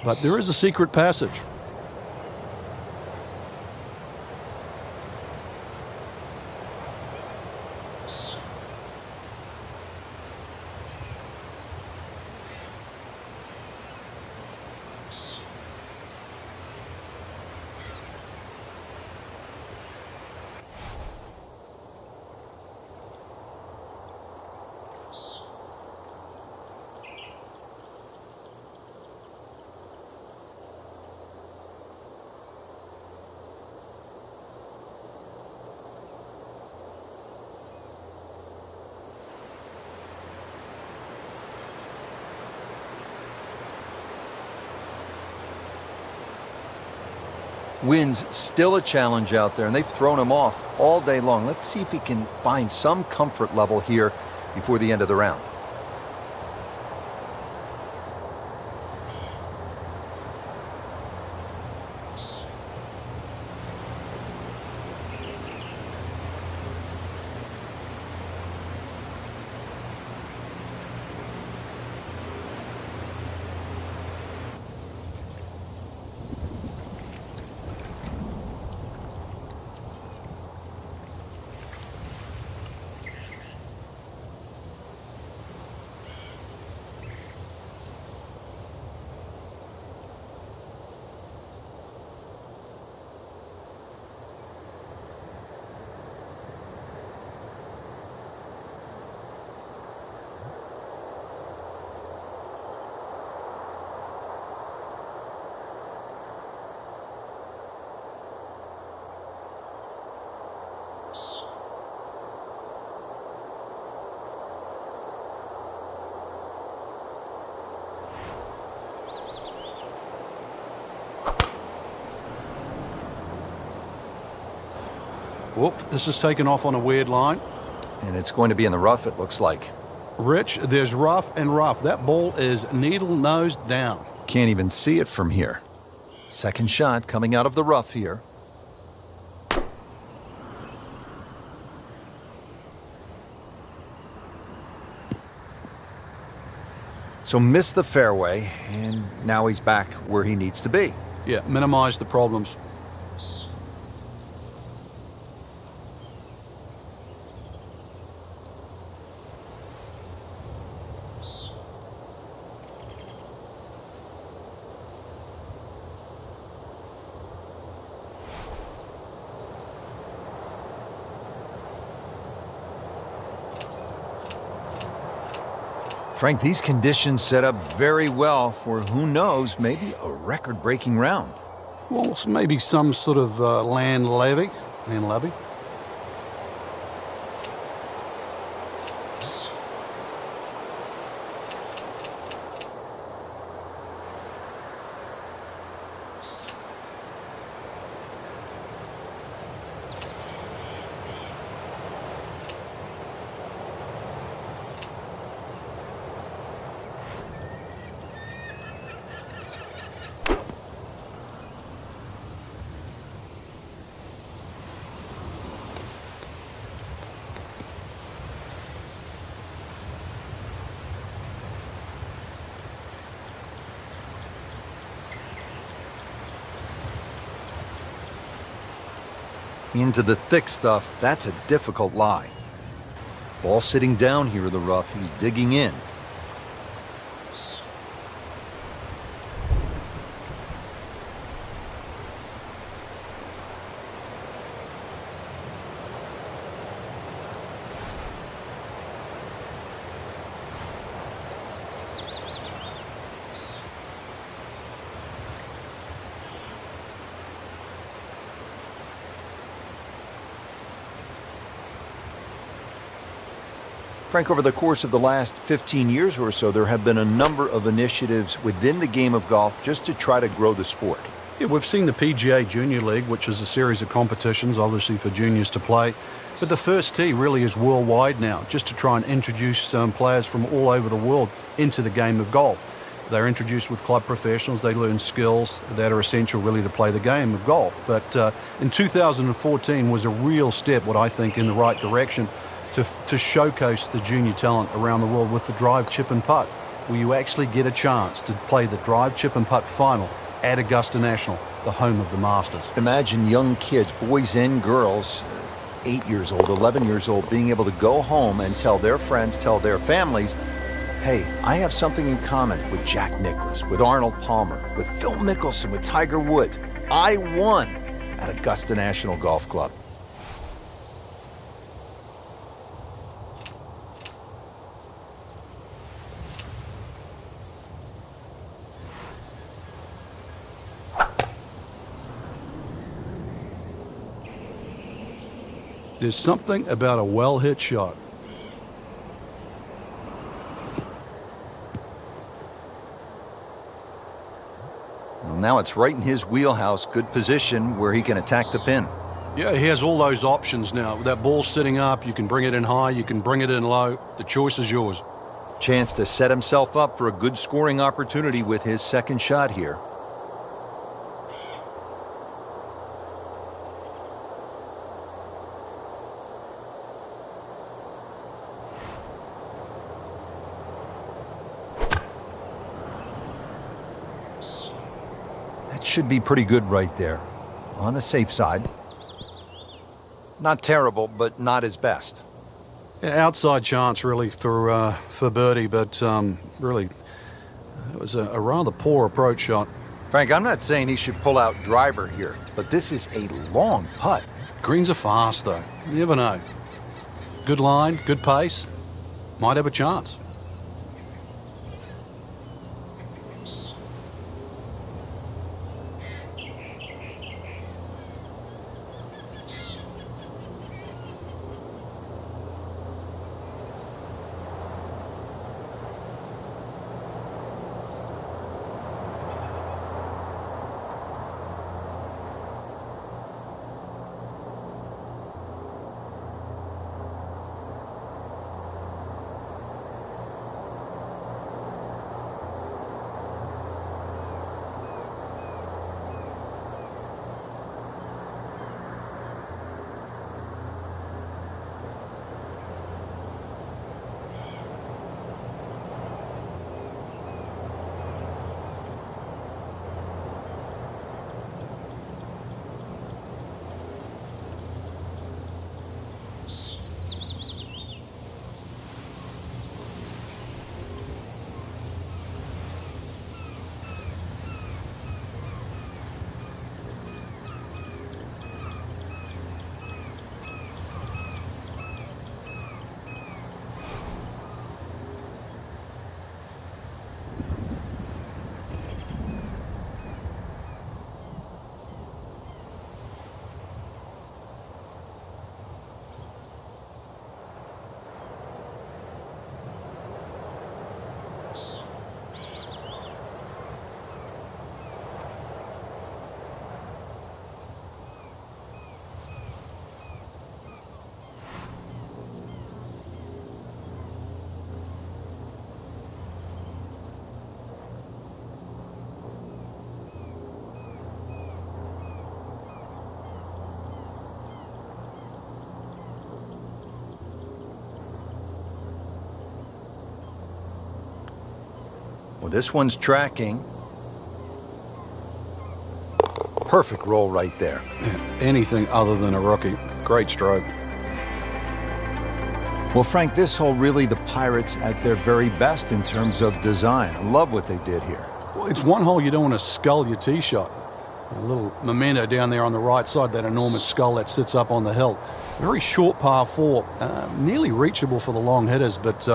but there is a secret passage. Wind's still a challenge out there, and they've thrown him off all day long. Let's see if he can find some comfort level here before the end of the round. Whoop, this is taken off on a weird line. And it's going to be in the rough, it looks like. Rich, there's rough and rough. That ball is needle-nosed down. Can't even see it from here. Second shot coming out of the rough here. So missed the fairway, and now he's back where he needs to be. Yeah, minimize the problems. Frank, these conditions set up very well for, who knows, maybe a record-breaking round. Well, maybe some sort of land levy. Into the thick stuff, that's a difficult lie. Ball sitting down here in the rough, he's digging in. Frank, over the course of the last 15 years or so, there have been a number of initiatives within the game of golf just to try to grow the sport. Yeah, we've seen the PGA Junior League, which is a series of competitions, obviously for juniors to play. But the first tee really is worldwide now, just to try and introduce players from all over the world into the game of golf. They're introduced with club professionals. They learn skills that are essential really to play the game of golf. But in 2014 was a real step, what I think, in the right direction to showcase the junior talent around the world with the drive, chip and putt. will you actually get a chance to play the drive, chip and putt final at Augusta National, the home of the Masters. Imagine young kids, boys and girls, 8 years old, 11 years old, being able to go home and tell their friends, tell their families, hey, I have something in common with Jack Nicklaus, with Arnold Palmer, with Phil Mickelson, with Tiger Woods. I won at Augusta National Golf Club. There's something about a well-hit shot. Well, now it's right in his wheelhouse, good position where he can attack the pin. Yeah, he has all those options now. With that ball sitting up, you can bring it in high, you can bring it in low. The choice is yours. Chance to set himself up for a good scoring opportunity with his second shot here. That should be pretty good right there. On the safe side. Not terrible, but not his best. Yeah, outside chance really for birdie, but really it was a rather poor approach shot. Frank, I'm not saying he should pull out driver here, but this is a long putt. Greens are fast though. You never know. Good line, good pace. Might have a chance. Well, this one's tracking. Perfect roll right there. Anything other than a rookie. Great stroke. Well, Frank, this hole really the Pirates at their very best in terms of design. I love what they did here. Well, it's one hole you don't want to scull your tee shot. A little memento down there on the right side, that enormous skull that sits up on the hill. Very short par 4, nearly reachable for the long hitters, but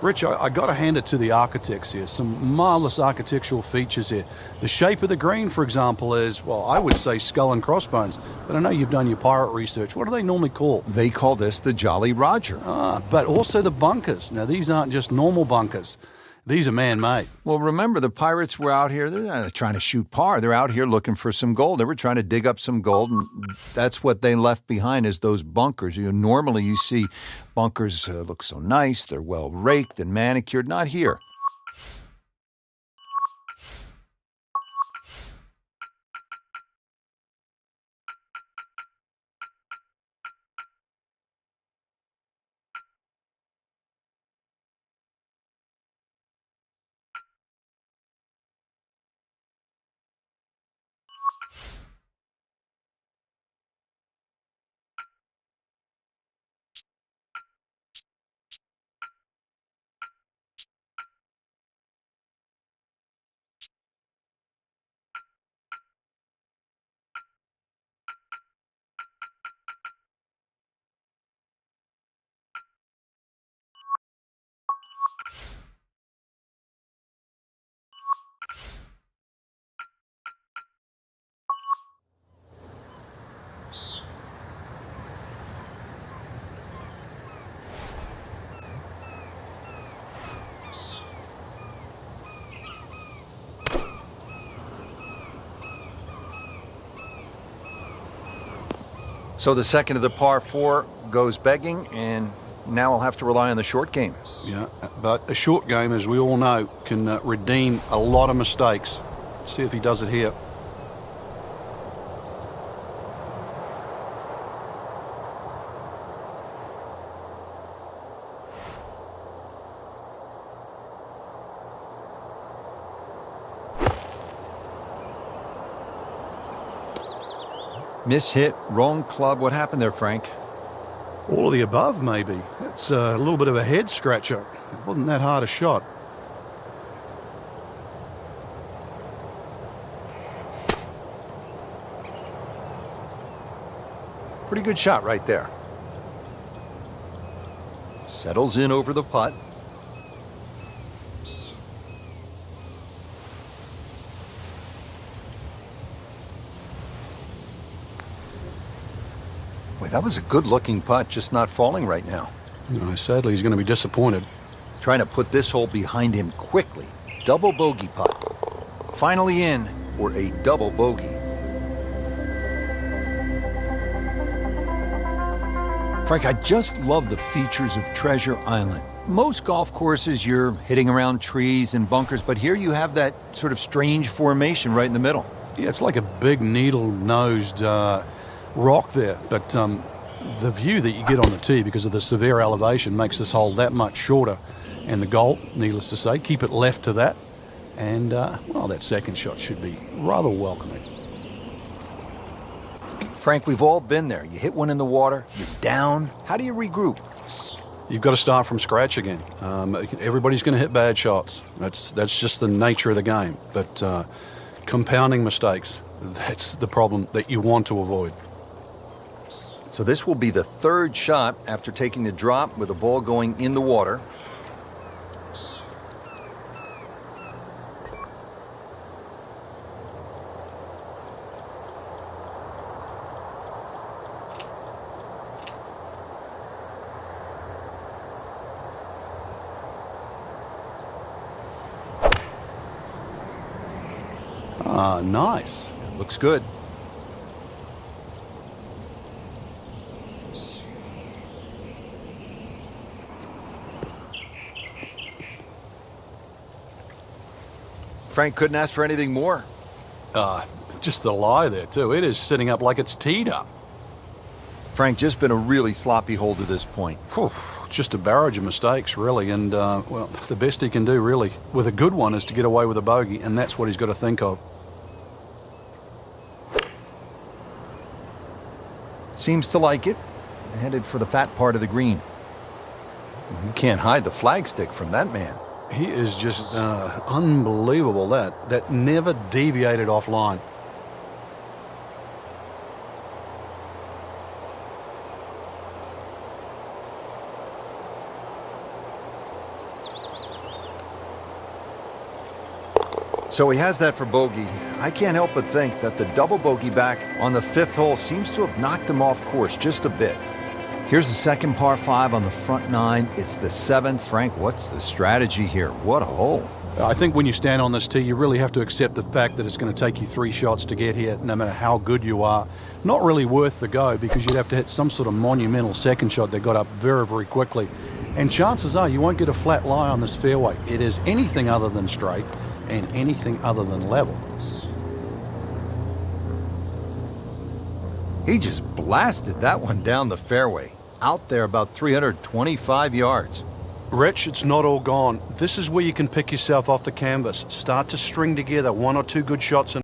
Rich, I got to hand it to the architects here. Some marvelous architectural features here. The shape of the green, for example, is, well, I would say skull and crossbones, but I know you've done your pirate research. What do they normally call? They call this the Jolly Roger. But also the bunkers. Now, these aren't just normal bunkers. These are man-made. Well, remember, the Pirates were out here. They're not trying to shoot par. They're out here looking for some gold. They were trying to dig up some gold, and that's what they left behind is those bunkers. Normally you see bunkers look so nice. They're well raked and manicured. Not here. So the second of the par 4 goes begging, and now I'll have to rely on the short game. Yeah, but a short game, as we all know, can redeem a lot of mistakes. See if he does it here. Mishit, wrong club. What happened there, Frank? All of the above, maybe. It's a little bit of a head scratcher. It wasn't that hard a shot. Pretty good shot right there. Settles in over the putt. Boy, that was a good-looking putt, just not falling right now. No, sadly, he's going to be disappointed. Trying to put this hole behind him quickly. Double bogey putt. Finally in for a double bogey. Frank, I just love the features of Treasure Island. Most golf courses, you're hitting around trees and bunkers, but here you have that sort of strange formation right in the middle. Yeah, it's like a big needle-nosed rock there, but the view that you get on the tee because of the severe elevation makes this hole that much shorter. And the goal, needless to say, keep it left to that. And, well, that second shot should be rather welcoming. Frank, we've all been there. You hit one in the water, you're down. How do you regroup? You've got to start from scratch again. Everybody's going to hit bad shots. That's just the nature of the game. But compounding mistakes, that's the problem that you want to avoid. So this will be the third shot after taking the drop with the ball going in the water. Ah, nice. Looks good. Frank couldn't ask for anything more. Just the lie there, too. It is sitting up like it's teed up. Frank, just been a really sloppy hole to this point. Whew, just a barrage of mistakes, really. And, well, the best he can do, really, with a good one is to get away with a bogey, and that's what he's got to think of. Seems to like it. Headed for the fat part of the green. You can't hide the flagstick from that man. He is just unbelievable, that never deviated offline. So he has that for bogey. I can't help but think that the double bogey back on the 5th hole seems to have knocked him off course just a bit. Here's the second par 5 on the front 9. It's the 7th. Frank, what's the strategy here? What a hole. I think when you stand on this tee, you really have to accept the fact that it's going to take you 3 shots to get here, no matter how good you are. Not really worth the go, because you'd have to hit some sort of monumental second shot that got up very, very quickly. And chances are you won't get a flat lie on this fairway. It is anything other than straight and anything other than level. He just blasted that one down the fairway. Out there about 325 yards. Rich, it's not all gone. This is where you can pick yourself off the canvas. Start to string together 1 or 2 good shots in